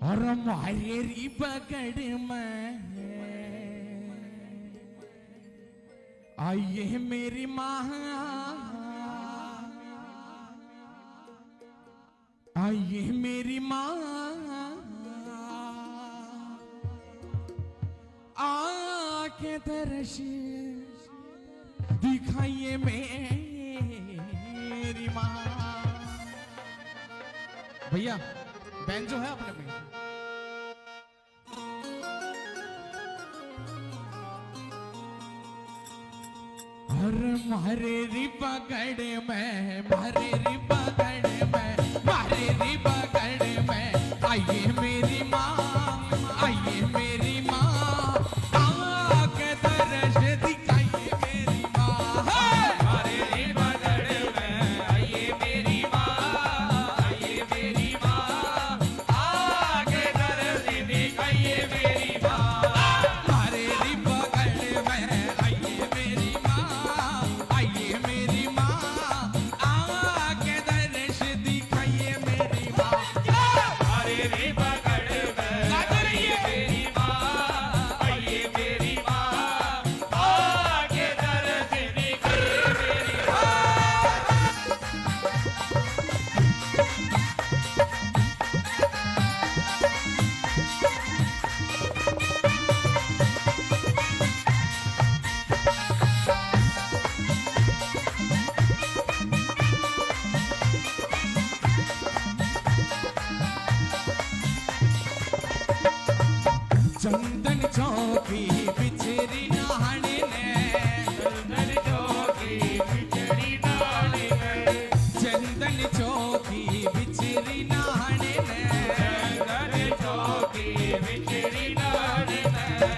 और मारेरी पकड़ में आइए मेरी माँ, आइए मेरी माँ, आके दर्श दिखाइए मेरी माँ। भैया बैंड जो है अपने में और मारे री पकड़ में, मारे री पकड़ में, मारे री पकड़ में आइए मेरी माँ, आइए मेरी माँ, आके दर्श दिखाइए मेरी माँ। मारे री पकड़ में आइए मेरी माँ, आइए मेरी माँ, आके दर्श दिखाइए मेरी माँ। मारे री पकड़ में आइए मेरी माँ, आइए मेरी माँ, आके दर्श दिखाइए मेरी माँ। मारे री पकड़ में आइए मेरी माँ, आइए मेरी माँ, आके दर्श दिखाइए मेरी माँ। चंदन चौकी बिछरी नहाने ने, चंदन चौकी बिछड़ी डाली गए, चंदन चौकी बिछरी नहाने ने, चंदन चौकी बिछड़ी डाली गए,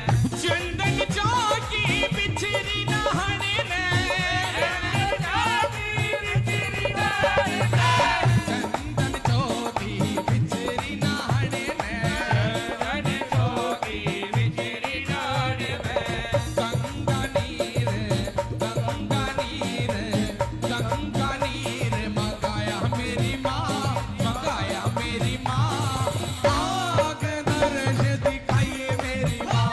चंदन चौकी बिछरी नहाने ने, चंदन चौकी बिछरी नहाने ने, गंगा नीर, गंगा नीर, गंगा नीर मगाया मेरी माँ, मगाया मेरी माँ, आके दर्श दिखाइए मेरी माँ।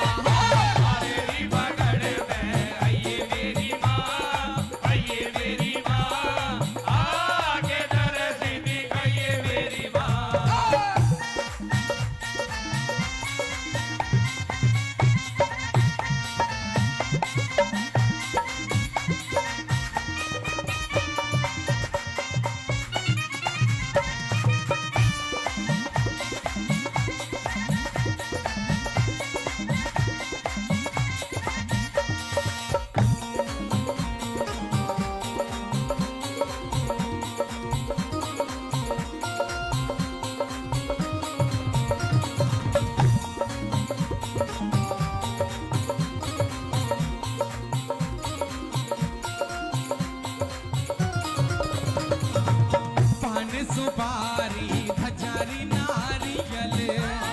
पान सुपारी भजारी नारियल,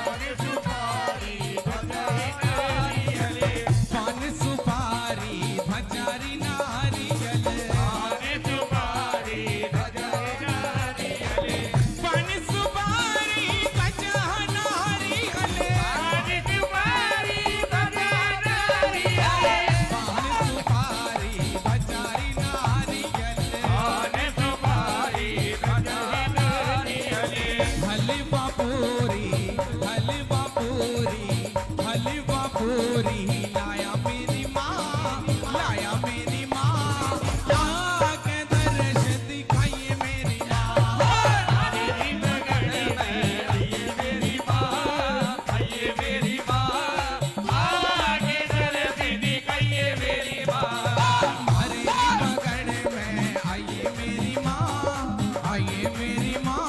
पान सुपारी भजारी नारियल, पान सुपारी भजा नारियल, पान सुपारी भजारी नारियल, हलवा पूरी, हलवा पूरी, हलवा पूरी लाया मेरी माँ, लाया मेरी माँ, आके दर्श दिखाइए मेरी माँ। हमारे पकड़ में आइए मेरी माँ, आइए मेरी माँ,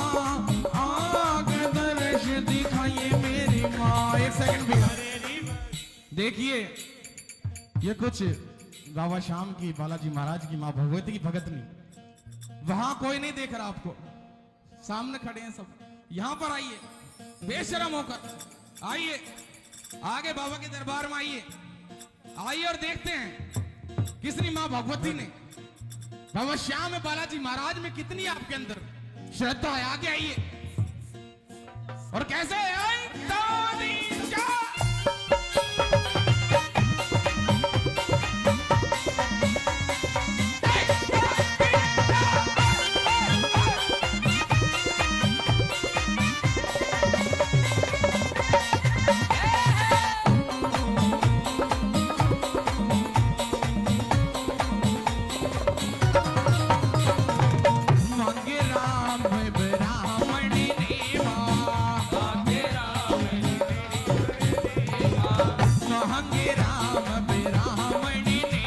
आके दर्श दिखाइए मेरी माँ। एक सेकंड भी देखिए, ये कुछ बाबा श्याम की, बालाजी महाराज की, माँ भगवती की भगत नहीं। वहां कोई नहीं देख रहा आपको, सामने खड़े हैं सब। यहां पर आइए, बेशरम होकर आइए, आगे बाबा के दरबार में आइए, आइए और देखते हैं किसनी माँ भगवती ने, बाबा श्याम बालाजी महाराज में कितनी आपके अंदर श्रद्धा आगे आइए। और कैसे आई दादी का मांगे राम ब्राह्मण ने मांगे राम महंगे राम ब्राह्मण ने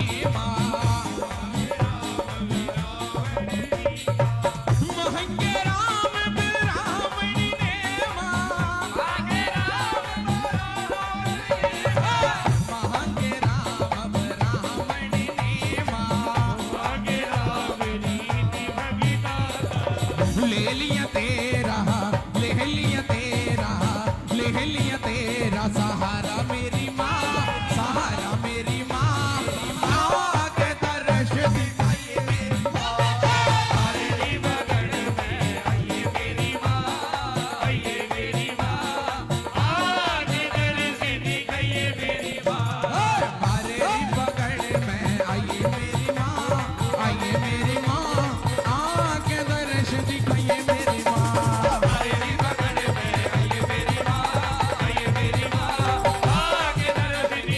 महंगे राम ब्राह्मण ने मांगे राम महंगे राम ब्राह्मण ने मांगे राम नीति भगिदाता ले लिया तेरा ले लिया तेरा ले लिया तेरा सहारा मेरी